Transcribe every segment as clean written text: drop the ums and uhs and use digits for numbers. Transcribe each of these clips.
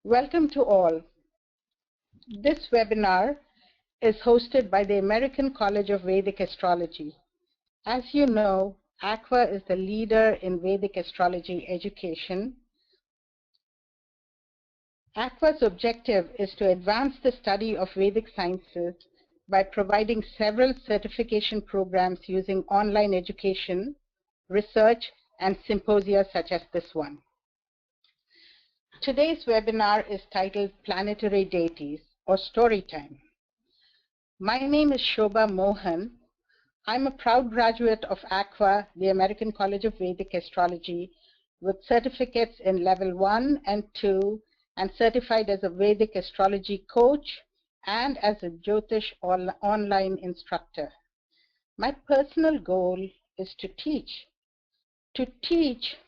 Welcome to all. This webinar is hosted by the American College of Vedic Astrology. As you know, ACVA is the leader in Vedic astrology education. ACVA's objective is to advance the study of Vedic sciences by providing several certification programs using online education, research, and symposia such as this one. Today's webinar is titled Planetary Deities or Storytime. My name is Shoba Mohan. I'm a proud graduate of ACVA, the American College of Vedic Astrology, with certificates in level 1 and 2, and certified as a Vedic astrology coach and as a Jyotish online instructor. My personal goal is to teach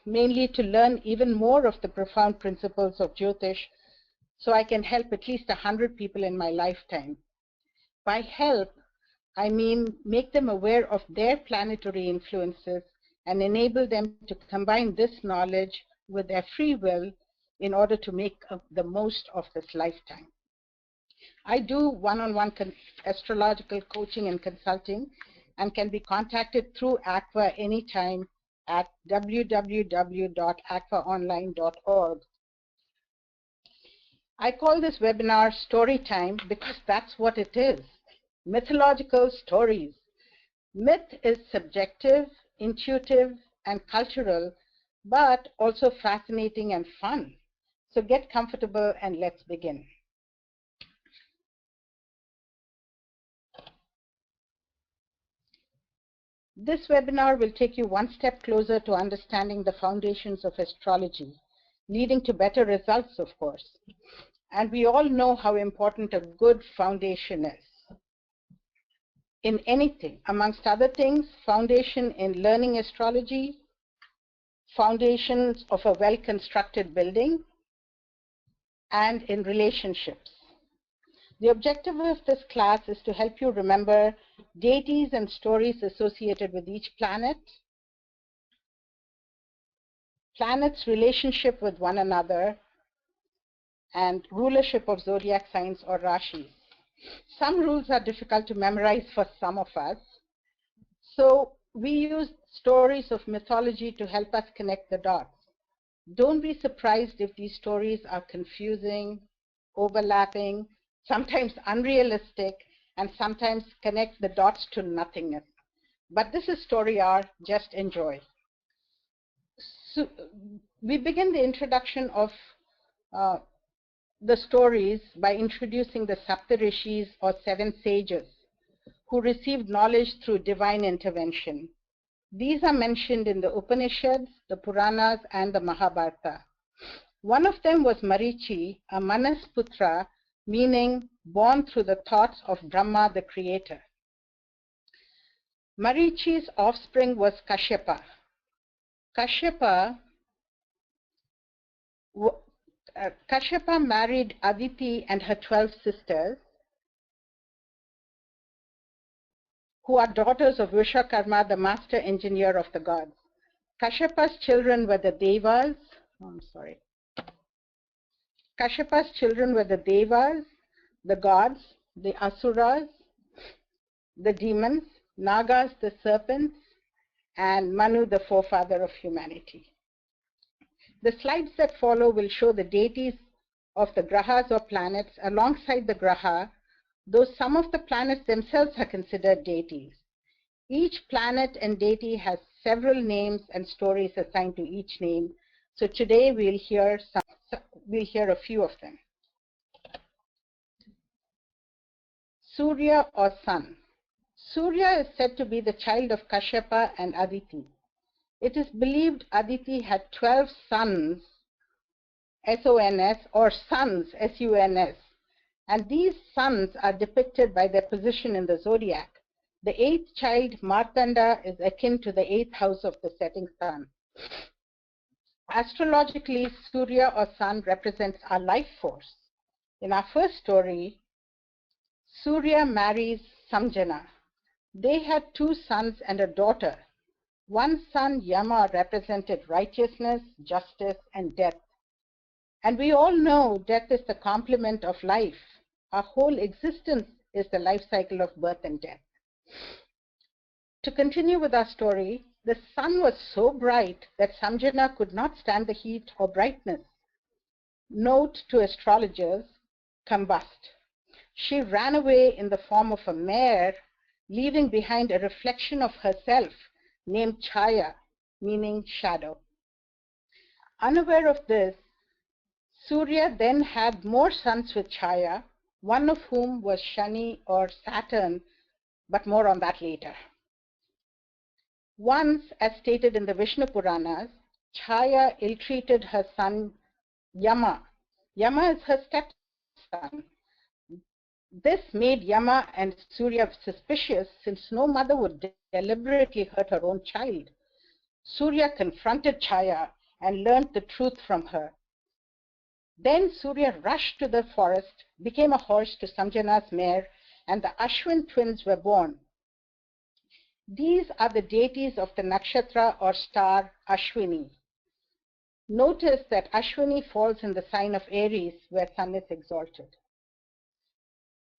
mainly to learn even more of the profound principles of Jyotish so I can help at least 100 people in my lifetime. By help, I mean make them aware of their planetary influences and enable them to combine this knowledge with their free will in order to make the most of this lifetime. I do one-on-one astrological coaching and consulting and can be contacted through ACVA anytime at www.acvaonline.org. I call this webinar Storytime because that's what it is, mythological stories. Myth is subjective, intuitive, and cultural, but also fascinating and fun. So get comfortable and let's begin. This webinar will take you one step closer to understanding the foundations of astrology, leading to better results, of course. And we all know how important a good foundation is in anything. Amongst other things, foundation in learning astrology, foundations of a well-constructed building, and in relationships. The objective of this class is to help you remember deities and stories associated with each planet, planets' relationship with one another, and rulership of zodiac signs or rashis. Some rules are difficult to memorize for some of us, so we use stories of mythology to help us connect the dots. Don't be surprised if these stories are confusing, overlapping, sometimes unrealistic, and sometimes connect the dots to nothingness. But this is story hour, just enjoy. So we begin the introduction of the stories by introducing the Saptarishis or 7 sages who received knowledge through divine intervention. These are mentioned in the Upanishads, the Puranas, and the Mahabharata. One of them was Marichi, a Manasputra, meaning born through the thoughts of Brahma, the creator. Marichi's offspring was Kashyapa. Kashyapa married Aditi and her 12 sisters, who are daughters of Vishwakarma, the master engineer of the gods. Kashyapa's children were the Devas. Kashyapa's children were the Devas, the gods, the Asuras, the demons, Nagas, the serpents, and Manu, the forefather of humanity. The slides that follow will show the deities of the grahas or planets alongside the graha, though some of the planets themselves are considered deities. Each planet and deity has several names and stories assigned to each name. So today we'll hear a few of them. Surya or sun. Surya is said to be the child of Kashyapa and Aditi. It is believed Aditi had 12 sons, S-O-N-S, or sons, S-U-N-S. And these sons are depicted by their position in the zodiac. The 8th child, Martanda, is akin to the 8th house of the setting sun. Astrologically, Surya or sun represents our life force. In our first story, Surya marries Samjana. They had 2 sons and a daughter. One son, Yama, represented righteousness, justice, and death. And we all know death is the complement of life. Our whole existence is the life cycle of birth and death. To continue with our story, the sun was so bright that Samjana could not stand the heat or brightness. Note to astrologers, combust. She ran away in the form of a mare, leaving behind a reflection of herself named Chaya, meaning shadow. Unaware of this, Surya then had more sons with Chaya, one of whom was Shani or Saturn, but more on that later. Once, as stated in the Vishnu Puranas, Chaya ill-treated her son Yama. Yama is her stepson. This made Yama and Surya suspicious, since no mother would deliberately hurt her own child. Surya confronted Chaya and learned the truth from her. Then Surya rushed to the forest, became a horse to Samjana's mare, and the Ashwin twins were born. These are the deities of the nakshatra or star Ashwini. Notice that Ashwini falls in the sign of Aries, where Sun is exalted.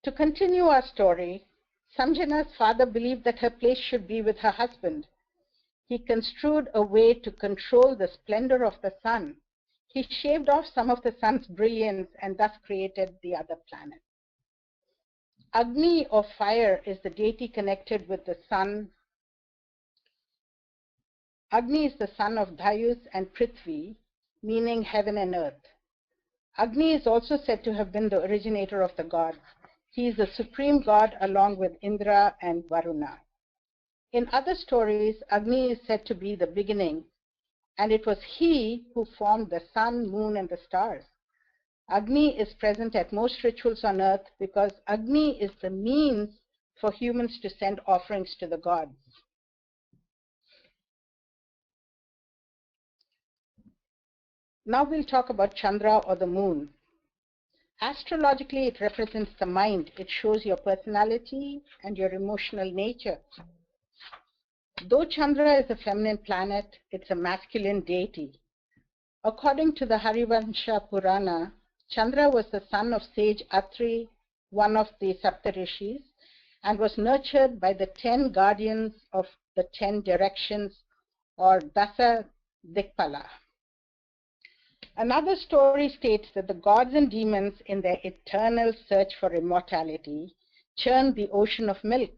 To continue our story, Samjana's father believed that her place should be with her husband. He construed a way to control the splendor of the sun. He shaved off some of the sun's brilliance and thus created the other planets. Agni or fire is the deity connected with the sun. Agni is the son of Dayus and Prithvi, meaning heaven and earth. Agni is also said to have been the originator of the gods. He is the supreme god along with Indra and Varuna. In other stories, Agni is said to be the beginning, and it was he who formed the sun, moon, and the stars. Agni is present at most rituals on earth because Agni is the means for humans to send offerings to the gods. Now we'll talk about Chandra or the moon. Astrologically, it represents the mind. It shows your personality and your emotional nature. Though Chandra is a feminine planet, it's a masculine deity. According to the Harivansha Purana, Chandra was the son of sage Atri, one of the Saptarishis, and was nurtured by the 10 guardians of the 10 directions, or Dasa Dikpala. Another story states that the gods and demons, in their eternal search for immortality, churned the ocean of milk.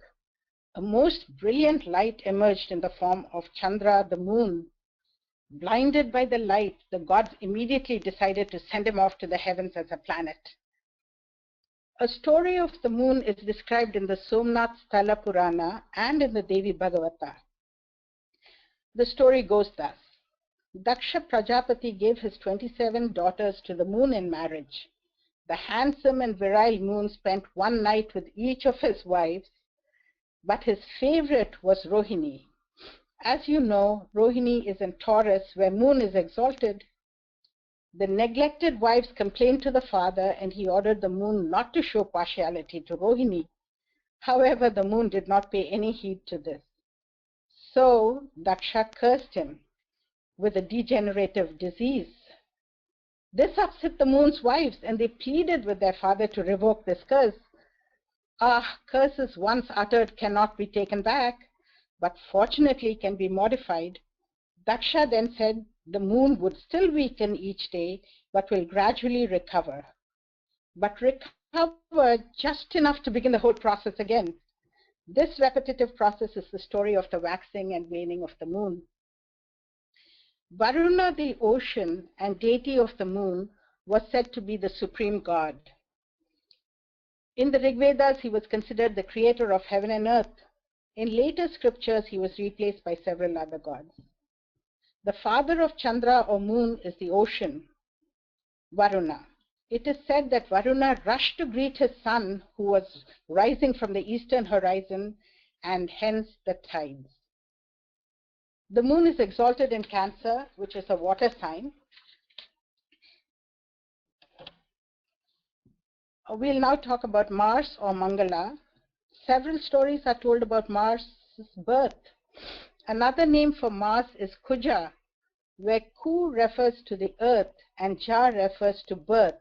A most brilliant light emerged in the form of Chandra, the moon. Blinded by the light, the gods immediately decided to send him off to the heavens as a planet. A story of the moon is described in the Somnath Sthala Purana and in the Devi Bhagavata. The story goes thus. Daksha Prajapati gave his 27 daughters to the moon in marriage. The handsome and virile moon spent one night with each of his wives, but his favorite was Rohini. As you know, Rohini is in Taurus, where moon is exalted. The neglected wives complained to the father, and he ordered the moon not to show partiality to Rohini. However, the moon did not pay any heed to this. So Daksha cursed him with a degenerative disease. This upset the moon's wives, and they pleaded with their father to revoke this curse. Curses once uttered cannot be taken back, but fortunately can be modified. Daksha then said the moon would still weaken each day, but will gradually recover. But recover just enough to begin the whole process again. This repetitive process is the story of the waxing and waning of the moon. Varuna, the ocean and deity of the moon, was said to be the supreme god. In the Rig Vedas, he was considered the creator of heaven and earth. In later scriptures, he was replaced by several other gods. The father of Chandra or moon is the ocean, Varuna. It is said that Varuna rushed to greet his son, who was rising from the eastern horizon, and hence the tides. The moon is exalted in Cancer, which is a water sign. We'll now talk about Mars or Mangala. Several stories are told about Mars' birth. Another name for Mars is Kuja, where Ku refers to the earth and Ja refers to birth,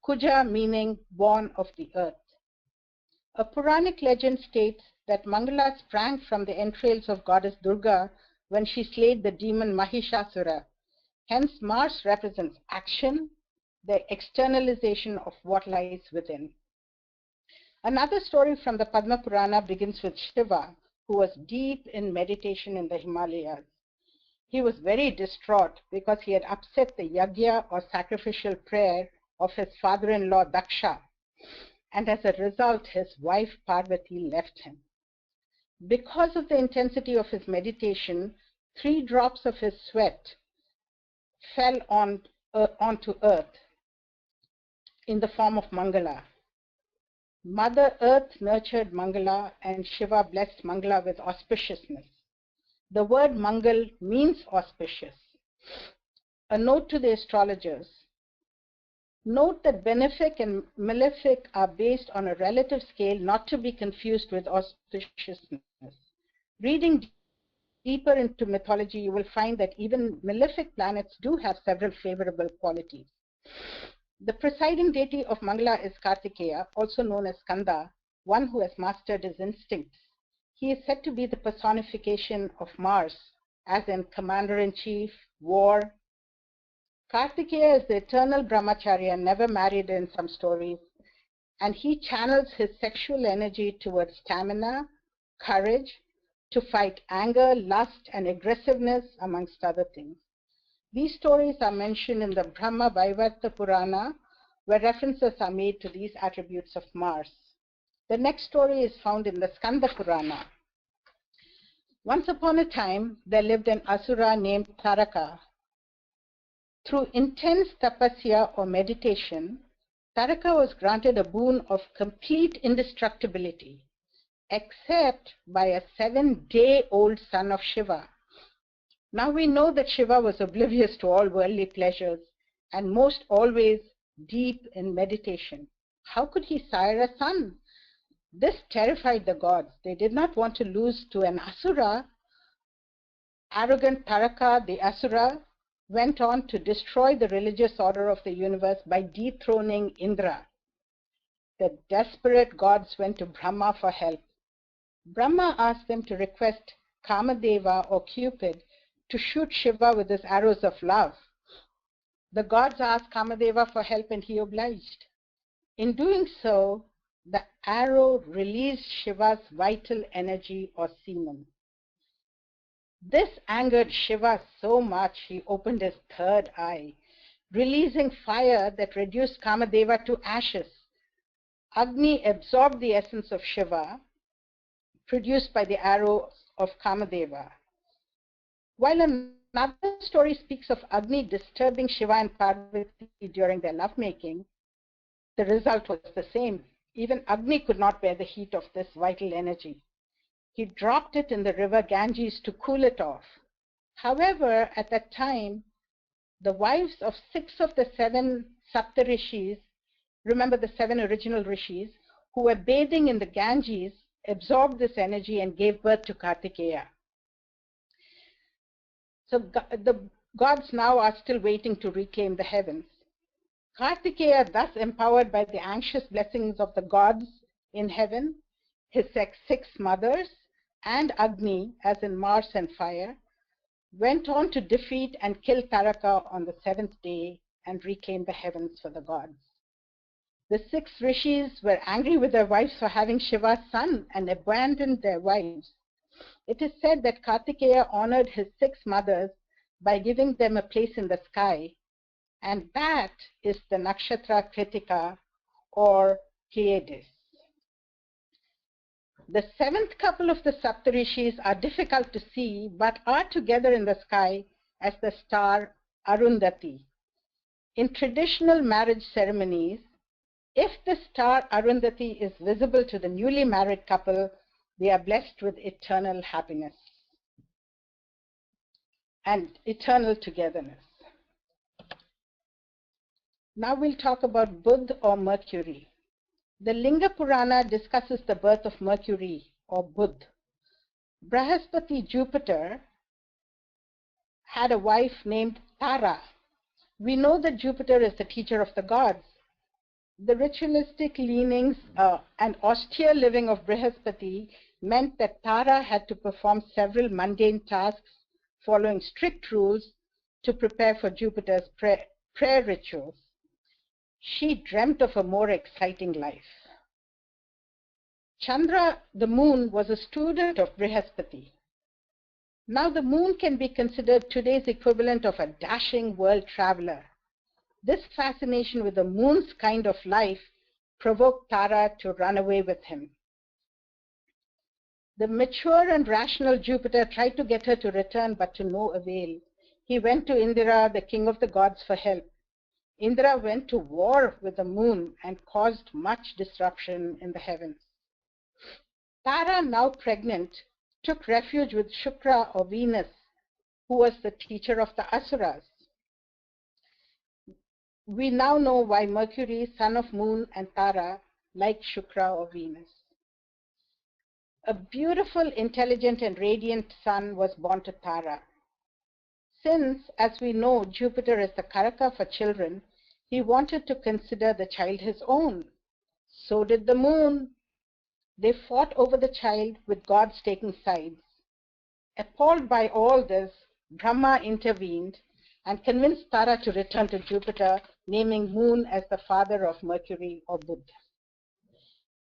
Kuja meaning born of the earth. A Puranic legend states that Mangala sprang from the entrails of goddess Durga when she slayed the demon Mahishasura. Hence, Mars represents action, the externalization of what lies within. Another story from the Padma Purana begins with Shiva, who was deep in meditation in the Himalayas. He was very distraught because he had upset the yagya or sacrificial prayer of his father-in-law Daksha, and as a result, his wife Parvati left him. Because of the intensity of his meditation, 3 drops of his sweat fell onto earth in the form of Mangala. Mother Earth nurtured Mangala, and Shiva blessed Mangala with auspiciousness. The word Mangal means auspicious. A note to the astrologers. Note that benefic and malefic are based on a relative scale, not to be confused with auspiciousness. Reading deeper into mythology, you will find that even malefic planets do have several favorable qualities. The presiding deity of Mangala is Kartikeya, also known as Skanda, one who has mastered his instincts. He is said to be the personification of Mars, as in commander-in-chief, war. Kartikeya is the eternal brahmacharya, never married in some stories, and he channels his sexual energy towards stamina, courage, to fight anger, lust, and aggressiveness, amongst other things. These stories are mentioned in the Brahma Vaivarta Purana, where references are made to these attributes of Mars. The next story is found in the Skanda Purana. Once upon a time, there lived an asura named Taraka. Through intense tapasya or meditation, Taraka was granted a boon of complete indestructibility, except by a 7-day-old son of Shiva. Now we know that Shiva was oblivious to all worldly pleasures and most always deep in meditation. How could he sire a son? This terrified the gods. They did not want to lose to an asura. Arrogant Taraka, the asura, went on to destroy the religious order of the universe by dethroning Indra. The desperate gods went to Brahma for help. Brahma asked them to request Kamadeva or Cupid to shoot Shiva with his arrows of love. The gods asked Kamadeva for help and he obliged. In doing so, the arrow released Shiva's vital energy or semen. This angered Shiva so much he opened his 3rd eye, releasing fire that reduced Kamadeva to ashes. Agni absorbed the essence of Shiva, produced by the arrows of Kamadeva. While another story speaks of Agni disturbing Shiva and Parvati during their lovemaking, the result was the same. Even Agni could not bear the heat of this vital energy. He dropped it in the river Ganges to cool it off. However, at that time, the wives of 6 of the 7 Saptarishis, remember the 7 original rishis, who were bathing in the Ganges, absorbed this energy and gave birth to Kartikeya. So the gods now are still waiting to reclaim the heavens. Kartikeya, thus empowered by the anxious blessings of the gods in heaven, his 6 mothers, and Agni, as in Mars and fire, went on to defeat and kill Taraka on the 7th day and reclaim the heavens for the gods. The 6 rishis were angry with their wives for having Shiva's son and abandoned their wives. It is said that Kartikeya honored his 6 mothers by giving them a place in the sky, and that is the Nakshatra Kritika or Pleiades. The 7th couple of the Saptarishis are difficult to see but are together in the sky as the star Arundhati. In traditional marriage ceremonies, if the star Arundhati is visible to the newly married couple, they are blessed with eternal happiness and eternal togetherness. Now we'll talk about Budha or Mercury. The Linga Purana discusses the birth of Mercury or Budha. Brahaspati, Jupiter, had a wife named Tara. We know that Jupiter is the teacher of the gods. The ritualistic leanings and austere living of Brihaspati meant that Tara had to perform several mundane tasks following strict rules to prepare for Jupiter's prayer rituals. She dreamt of a more exciting life. Chandra, the moon, was a student of Brihaspati. Now the moon can be considered today's equivalent of a dashing world traveler. This fascination with the moon's kind of life provoked Tara to run away with him. The mature and rational Jupiter tried to get her to return, but to no avail. He went to Indra, the king of the gods, for help. Indra went to war with the moon and caused much disruption in the heavens. Tara, now pregnant, took refuge with Shukra or Venus, who was the teacher of the Asuras. We now know why Mercury, son of Moon, and Tara like Shukra or Venus. A beautiful, intelligent, and radiant son was born to Tara. Since, as we know, Jupiter is the Karaka for children, he wanted to consider the child his own. So did the moon. They fought over the child, with gods taking sides. Appalled by all this, Brahma intervened and convinced Tara to return to Jupiter, naming Moon as the father of Mercury or Budha.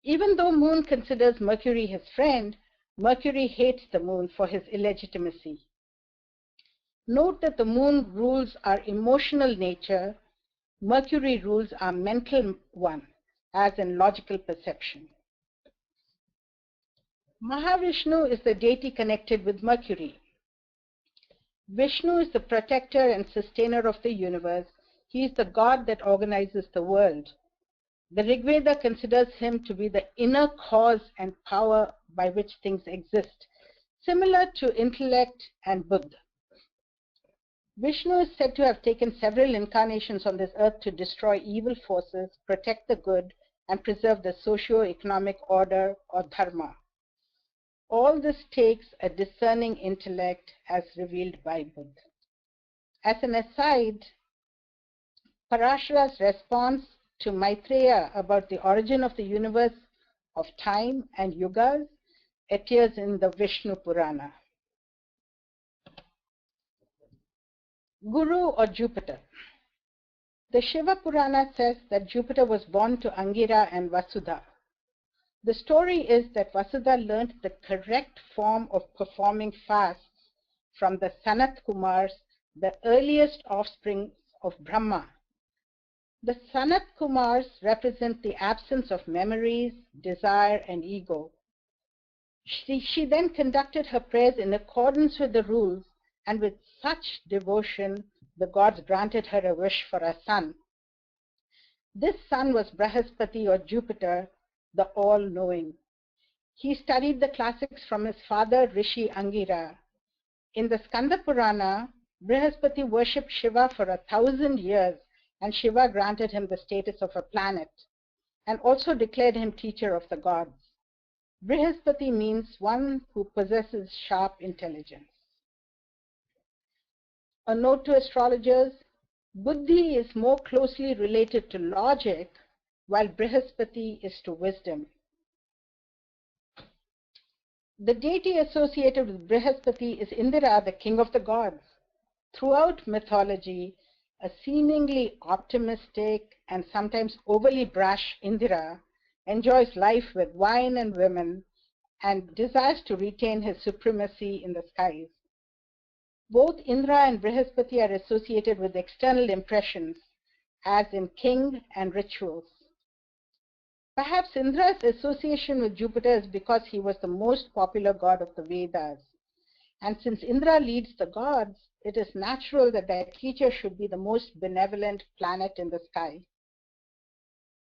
Even though Moon considers Mercury his friend, Mercury hates the Moon for his illegitimacy. Note that the Moon rules our emotional nature, Mercury rules our mental one, as in logical perception. Mahavishnu is the deity connected with Mercury. Vishnu is the protector and sustainer of the universe. He is the god that organizes the world. The Rig Veda considers him to be the inner cause and power by which things exist, similar to intellect and Buddha. Vishnu is said to have taken several incarnations on this earth to destroy evil forces, protect the good, and preserve the socio-economic order or dharma. All this takes a discerning intellect as revealed by Buddha. As an aside, Parashara's response to Maitreya about the origin of the universe, of time and yugas appears in the Vishnu Purana. Guru or Jupiter. The Shiva Purana says that Jupiter was born to Angira and Vasudha. The story is that Vasudha learned the correct form of performing fasts from the Sanat Kumars, the earliest offspring of Brahma. The Sanat Kumars represent the absence of memories, desire, and ego. She then conducted her prayers in accordance with the rules, and with such devotion, the gods granted her a wish for a son. This son was Brihaspati or Jupiter, the all-knowing. He studied the classics from his father, Rishi Angira. In the Skanda Purana, Brihaspati worshipped Shiva for 1,000 years, and Shiva granted him the status of a planet, and also declared him teacher of the gods. Brihaspati means one who possesses sharp intelligence. A note to astrologers, Buddhi is more closely related to logic, while Brihaspati is to wisdom. The deity associated with Brihaspati is Indra, the king of the gods. Throughout mythology, a seemingly optimistic and sometimes overly brash Indra enjoys life with wine and women and desires to retain his supremacy in the skies. Both Indra and Brihaspati are associated with external impressions, as in king and rituals. Perhaps Indra's association with Jupiter is because he was the most popular god of the Vedas. And since Indra leads the gods, it is natural that their teacher should be the most benevolent planet in the sky.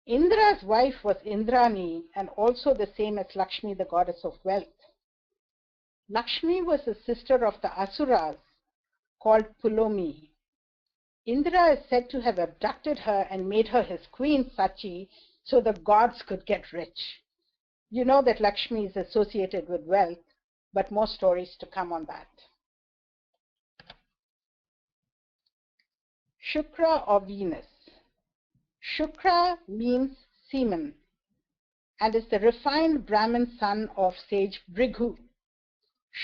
Indra's wife was Indrani, and also the same as Lakshmi, the goddess of wealth. Lakshmi was a sister of the Asuras, called Pulomi. Indra is said to have abducted her and made her his queen, Sachi, so the gods could get rich. You know that Lakshmi is associated with wealth, but more stories to come on that. Shukra or Venus. Shukra means semen and is the refined Brahmin son of sage Bhrigu.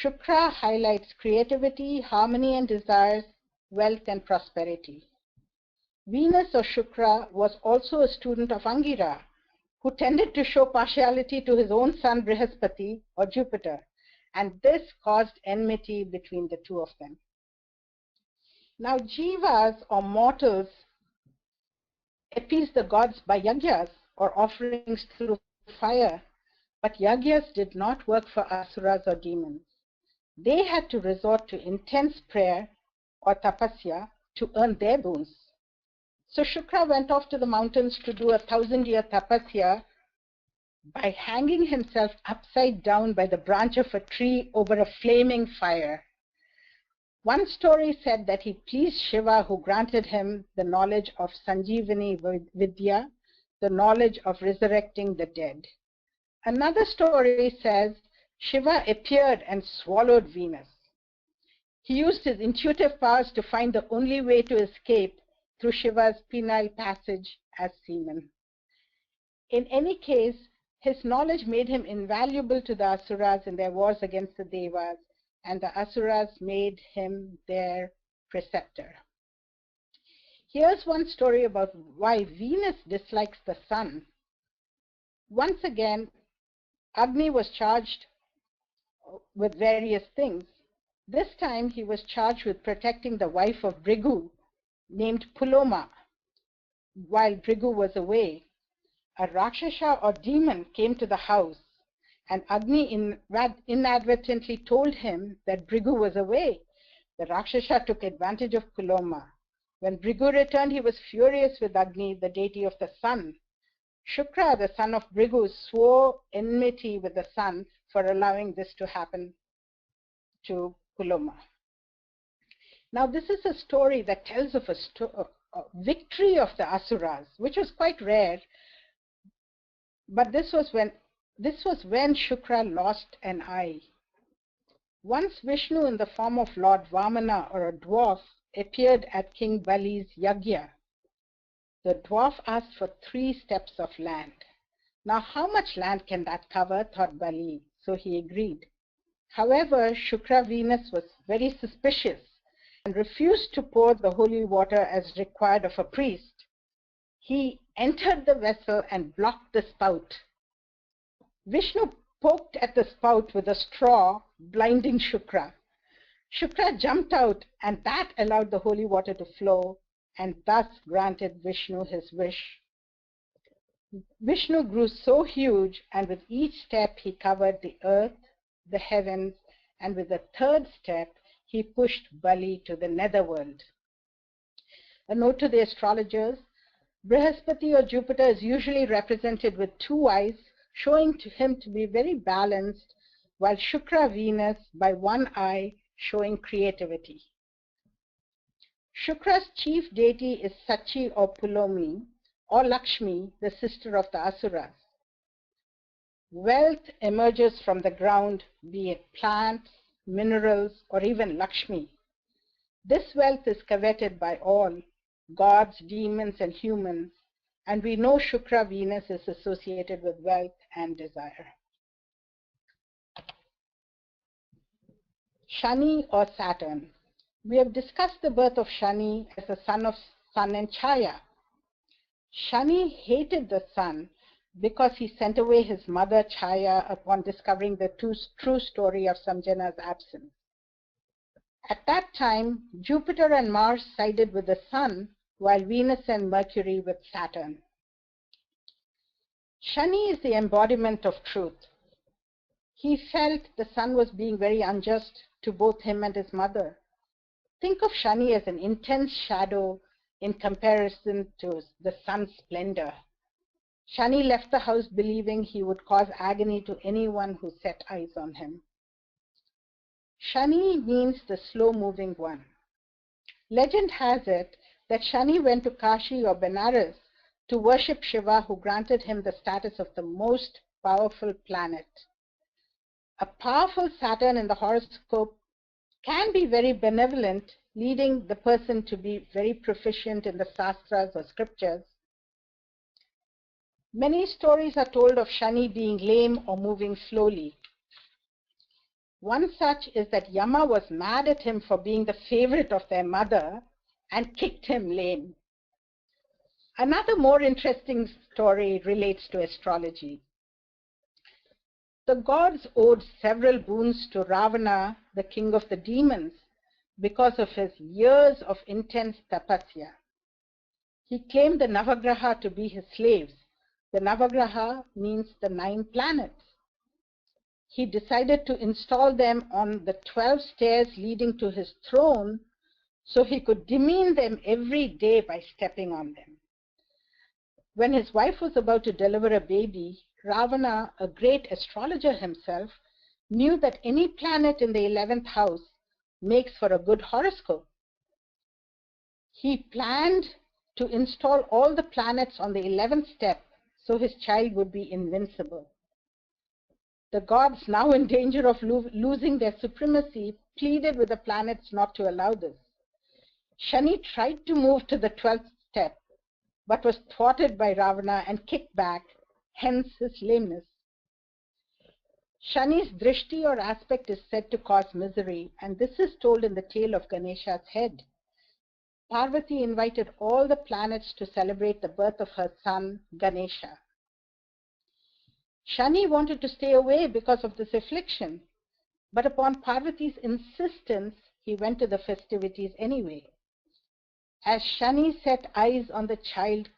Shukra highlights creativity, harmony and desires, wealth and prosperity. Venus or Shukra was also a student of Angira, who tended to show partiality to his own son Brihaspati or Jupiter, and this caused enmity between the two of them. Now, jivas or mortals appease the gods by yagyas or offerings through fire, but yagyas did not work for asuras or demons. They had to resort to intense prayer or tapasya to earn their boons. So Shukra went off to the mountains to do a 1,000-year tapasya by hanging himself upside down by the branch of a tree over a flaming fire. One story said that he pleased Shiva, who granted him the knowledge of Sanjeevani Vidya, the knowledge of resurrecting the dead. Another story says Shiva appeared and swallowed Venus. He used his intuitive powers to find the only way to escape through Shiva's penile passage as semen. In any case, his knowledge made him invaluable to the Asuras in their wars against the Devas, and the Asuras made him their preceptor. Here's one story about why Venus dislikes the sun. Once again, Agni was charged with various things. This time he was charged with protecting the wife of Bhrigu, named Puloma, while Bhrigu was away. A Rakshasa or demon came to the house, and Agni inadvertently told him that Bhrigu was away. The Rakshasa took advantage of Puloma. When Bhrigu returned, he was furious with Agni, the deity of the sun. Shukra, the son of Bhrigu, swore enmity with the sun for allowing this to happen to Puloma. Now, this is a story that tells of a victory of the Asuras, which was quite rare. But this was when Shukra lost an eye. Once Vishnu, in the form of Lord Vamana or a dwarf, appeared at King Bali's yagya. The dwarf asked for 3 steps of land. Now, how much land can that cover, thought Bali, so he agreed. However, Shukra Venus was very suspicious and refused to pour the holy water as required of a priest. He entered the vessel and blocked the spout. Vishnu poked at the spout with a straw, blinding Shukra. Shukra jumped out, and that allowed the holy water to flow, and thus granted Vishnu his wish. Vishnu grew so huge, and with each step he covered the earth, the heavens, and with the 3rd step he pushed Bali to the netherworld. A note to the astrologers: Brihaspati or Jupiter is usually represented with 2 eyes, showing him to be very balanced, while Shukra Venus by 1 eye, showing creativity. Shukra's chief deity is Sachi or Pulomi, or Lakshmi, the sister of the Asuras. Wealth emerges from the ground, be it plants, minerals, or even Lakshmi. This wealth is coveted by all, gods, demons, and humans, and we know Shukra Venus is associated with wealth and desire. Shani or Saturn. We have discussed the birth of Shani as the son of Sun and Chaya. Shani hated the sun because he sent away his mother Chaya upon discovering the true story of Samjana's absence. At that time, Jupiter and Mars sided with the sun, while Venus and Mercury with Saturn. Shani is the embodiment of truth. He felt the sun was being very unjust to both him and his mother. Think of Shani as an intense shadow in comparison to the sun's splendor. Shani left the house believing he would cause agony to anyone who set eyes on him. Shani means the slow-moving one. Legend has it that Shani went to Kashi or Benares to worship Shiva, who granted him the status of the most powerful planet. A powerful Saturn in the horoscope can be very benevolent leading the person to be very proficient in the sastras or scriptures. Many stories are told of Shani being lame or moving slowly. One such is that Yama was mad at him for being the favorite of their mother and kicked him lame. Another more interesting story relates to astrology. The gods owed several boons to Ravana, the king of the demons, because of his years of intense tapasya. He claimed the Navagraha to be his slaves. The Navagraha means the 9 planets. He decided to install them on the 12 stairs leading to his throne so he could demean them every day by stepping on them. When his wife was about to deliver a baby, Ravana, a great astrologer himself, knew that any planet in the 11th house makes for a good horoscope. He planned to install all the planets on the 11th step so his child would be invincible. The gods, now in danger of losing their supremacy, pleaded with the planets not to allow this. Shani tried to move to the 12th step, but was thwarted by Ravana and kicked back, hence his lameness. Shani's drishti or aspect is said to cause misery, and this is told in the tale of Ganesha's head. Parvati invited all the planets to celebrate the birth of her son, Ganesha. Shani wanted to stay away because of this affliction, but upon Parvati's insistence, he went to the festivities anyway. As Shani set eyes on the child,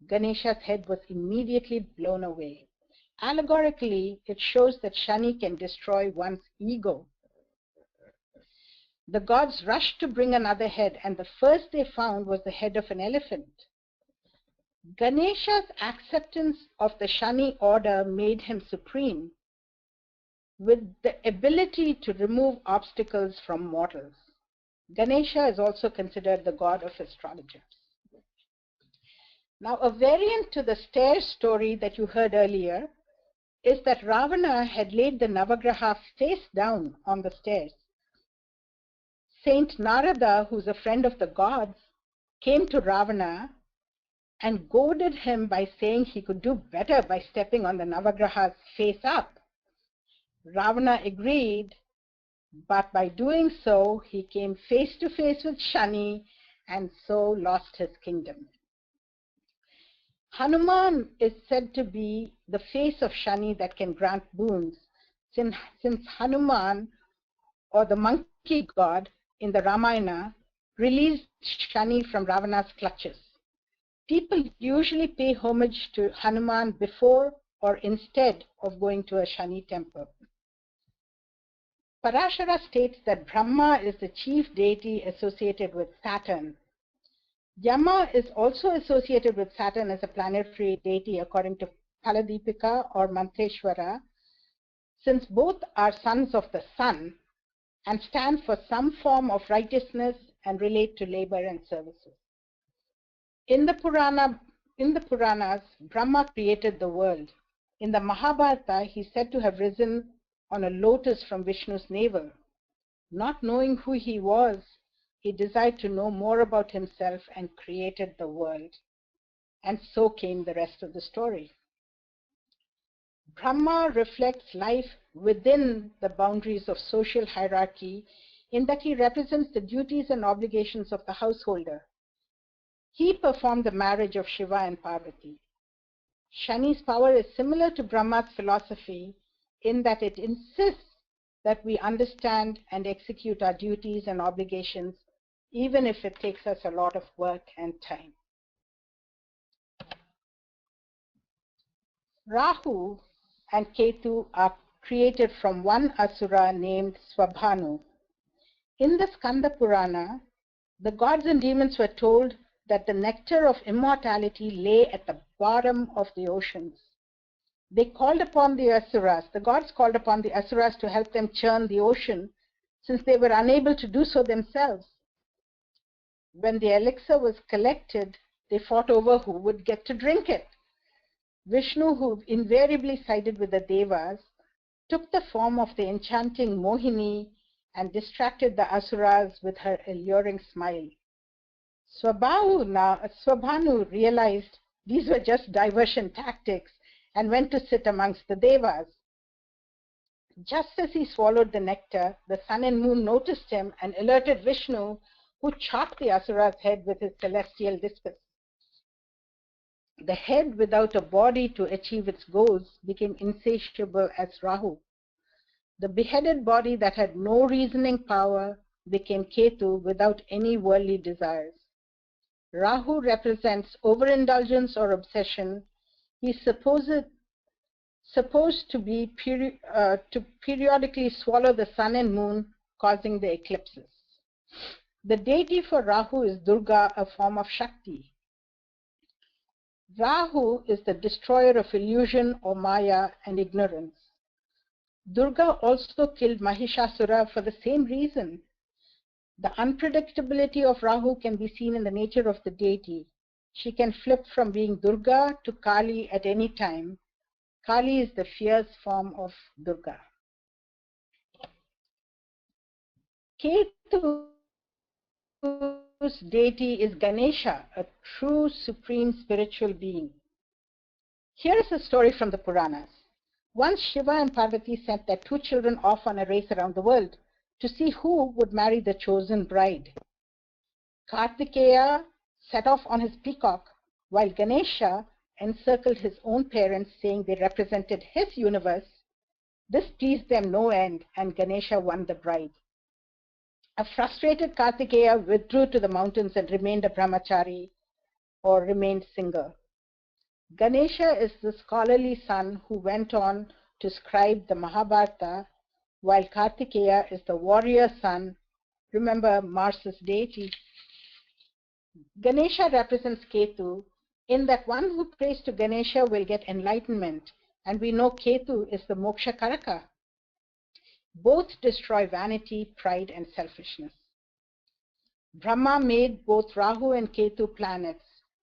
Ganesha's head was immediately blown away. Allegorically, it shows that Shani can destroy one's ego. The gods rushed to bring another head, and the first they found was the head of an elephant. Ganesha's acceptance of the Shani order made him supreme, with the ability to remove obstacles from mortals. Ganesha is also considered the god of astrologers. Now, a variant to the stairs story that you heard earlier is that Ravana had laid the Navagraha face down on the stairs. Saint Narada, who's a friend of the gods, came to Ravana and goaded him by saying he could do better by stepping on the Navagraha's face up. Ravana agreed, but by doing so, he came face to face with Shani and so lost his kingdom. Hanuman is said to be the face of Shani that can grant boons, since Hanuman, or the monkey god in the Ramayana, released Shani from Ravana's clutches. People usually pay homage to Hanuman before or instead of going to a Shani temple. Parashara states that Brahma is the chief deity associated with Saturn. Yama is also associated with Saturn as a planetary deity according to Paladipika or Mantreshwara, since both are sons of the sun and stand for some form of righteousness and relate to labor and services. In the Puranas, Brahma created the world. In the Mahabharata, he is said to have risen on a lotus from Vishnu's navel. Not knowing who he was, he desired to know more about himself and created the world. And so came the rest of the story. Brahma reflects life within the boundaries of social hierarchy in that he represents the duties and obligations of the householder. He performed the marriage of Shiva and Parvati. Shani's power is similar to Brahma's philosophy in that it insists that we understand and execute our duties and obligations, even if it takes us a lot of work and time. Rahu and Ketu are created from one asura named Swabhanu. In the Skanda Purana, the gods and demons were told that the nectar of immortality lay at the bottom of the oceans. They called upon the asuras, the gods called upon the asuras to help them churn the ocean, since they were unable to do so themselves. When the elixir was collected, they fought over who would get to drink it. Vishnu, who invariably sided with the Devas, took the form of the enchanting Mohini and distracted the asuras with her alluring smile. Swabhanu realized these were just diversion tactics and went to sit amongst the devas. Just as he swallowed the nectar, the sun and moon noticed him and alerted Vishnu, who chopped the asura's head with his celestial discus. The head without a body to achieve its goals became insatiable as Rahu. The beheaded body that had no reasoning power became Ketu without any worldly desires. Rahu represents overindulgence or obsession. He is supposed to be to periodically swallow the sun and moon, causing the eclipses. The deity for Rahu is Durga, a form of Shakti. Rahu is the destroyer of illusion or Maya and ignorance. Durga also killed Mahishasura for the same reason. The unpredictability of Rahu can be seen in the nature of the deity. She can flip from being Durga to Kali at any time. Kali is the fierce form of Durga. Ketu's deity is Ganesha, a true supreme spiritual being. Here is a story from the Puranas. Once Shiva and Parvati sent their 2 children off on a race around the world to see who would marry the chosen bride. Kartikeya set off on his peacock, while Ganesha encircled his own parents, saying they represented his universe. This pleased them no end, and Ganesha won the bride. A frustrated Kartikeya withdrew to the mountains and remained a brahmachari, or remained single. Ganesha is the scholarly son who went on to scribe the Mahabharata, while Kartikeya is the warrior son, remember Mars's deity. Ganesha represents Ketu, in that one who prays to Ganesha will get enlightenment, and we know Ketu is the moksha karaka. Both destroy vanity, pride, and selfishness. Brahma made both Rahu and Ketu planets,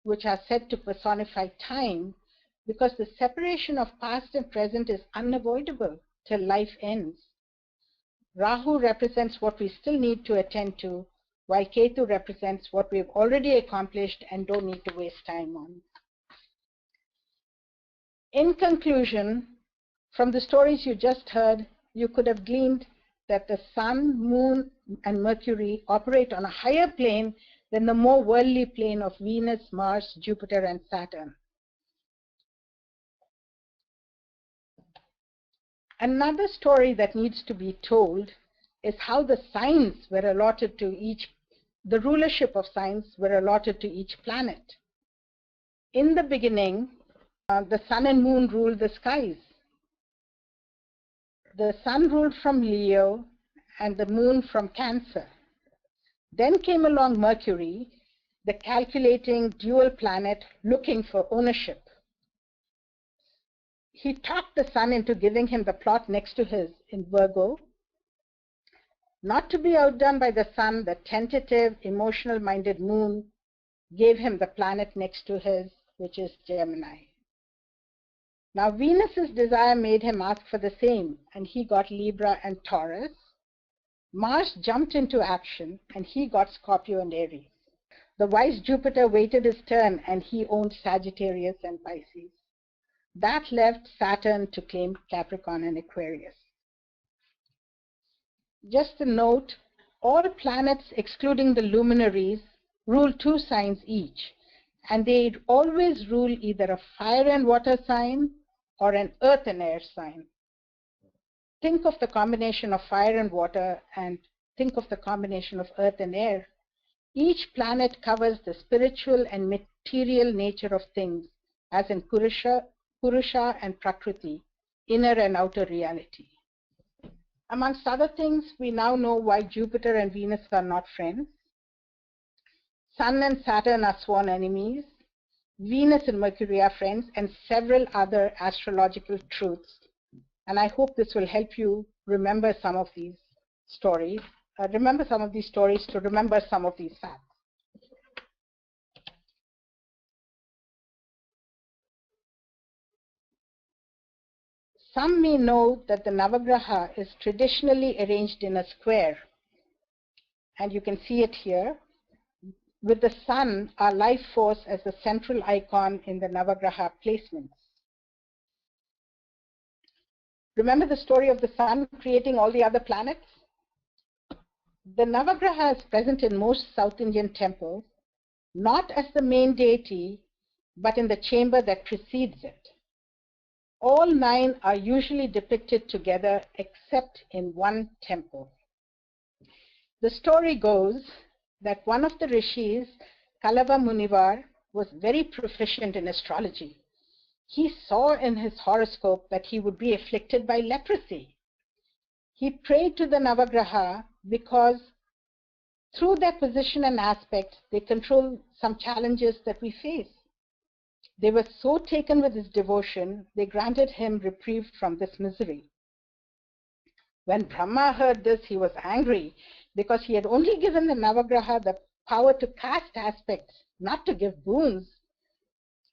which are said to personify time, because the separation of past and present is unavoidable till life ends. Rahu represents what we still need to attend to, while Ketu represents what we've already accomplished and don't need to waste time on. In conclusion, from the stories you just heard, you could have gleaned that the sun, moon, and Mercury operate on a higher plane than the more worldly plane of Venus, Mars, Jupiter, and Saturn. Another story that needs to be told is how the signs were allotted to the rulership of signs were allotted to each planet. In the beginning, the sun and moon ruled the skies. The sun ruled from Leo and the moon from Cancer. Then came along Mercury, the calculating dual planet looking for ownership. He talked the sun into giving him the plot next to his in Virgo. Not to be outdone by the sun, the tentative, emotional-minded moon gave him the planet next to his, which is Gemini. Now Venus's desire made him ask for the same, and he got Libra and Taurus. Mars jumped into action, and he got Scorpio and Aries. The wise Jupiter waited his turn, and he owned Sagittarius and Pisces. That left Saturn to claim Capricorn and Aquarius. Just a note, all planets excluding the luminaries rule 2 signs each, and they always rule either a fire and water sign or an earth and air sign. Think of the combination of fire and water, and think of the combination of earth and air. Each planet covers the spiritual and material nature of things, as in Purusha and Prakriti, inner and outer reality. Amongst other things, we now know why Jupiter and Venus are not friends. Sun and Saturn are sworn enemies. Venus and Mercury are friends, and several other astrological truths. And I hope this will help you remember some of these stories. Remember some of these stories to remember some of these facts. Some may know that the Navagraha is traditionally arranged in a square, and you can see it here, with the sun, our life force, as the central icon in the Navagraha placements. Remember the story of the sun creating all the other planets? The Navagraha is present in most South Indian temples, not as the main deity, but in the chamber that precedes it. All 9 are usually depicted together except in one temple. The story goes that one of the rishis, Kalava Munivar, was very proficient in astrology. He saw in his horoscope that he would be afflicted by leprosy. He prayed to the Navagraha because through their position and aspect, they control some challenges that we face. They were so taken with his devotion, they granted him reprieve from this misery. When Brahma heard this, he was angry because he had only given the Navagraha the power to cast aspects, not to give boons.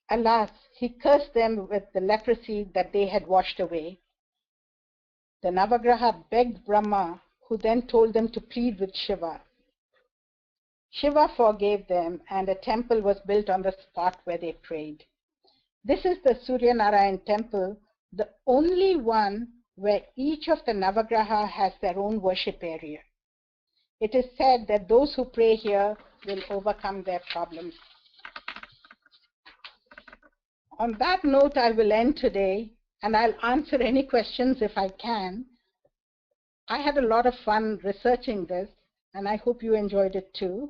Alas, he cursed them with the leprosy that they had washed away. The Navagraha begged Brahma, who then told them to plead with Shiva. Shiva forgave them, and a temple was built on the spot where they prayed. This is the Surya Narayan temple, the only one where each of the Navagraha has their own worship area. It is said that those who pray here will overcome their problems. On that note, I will end today, and I'll answer any questions if I can. I had a lot of fun researching this, and I hope you enjoyed it too.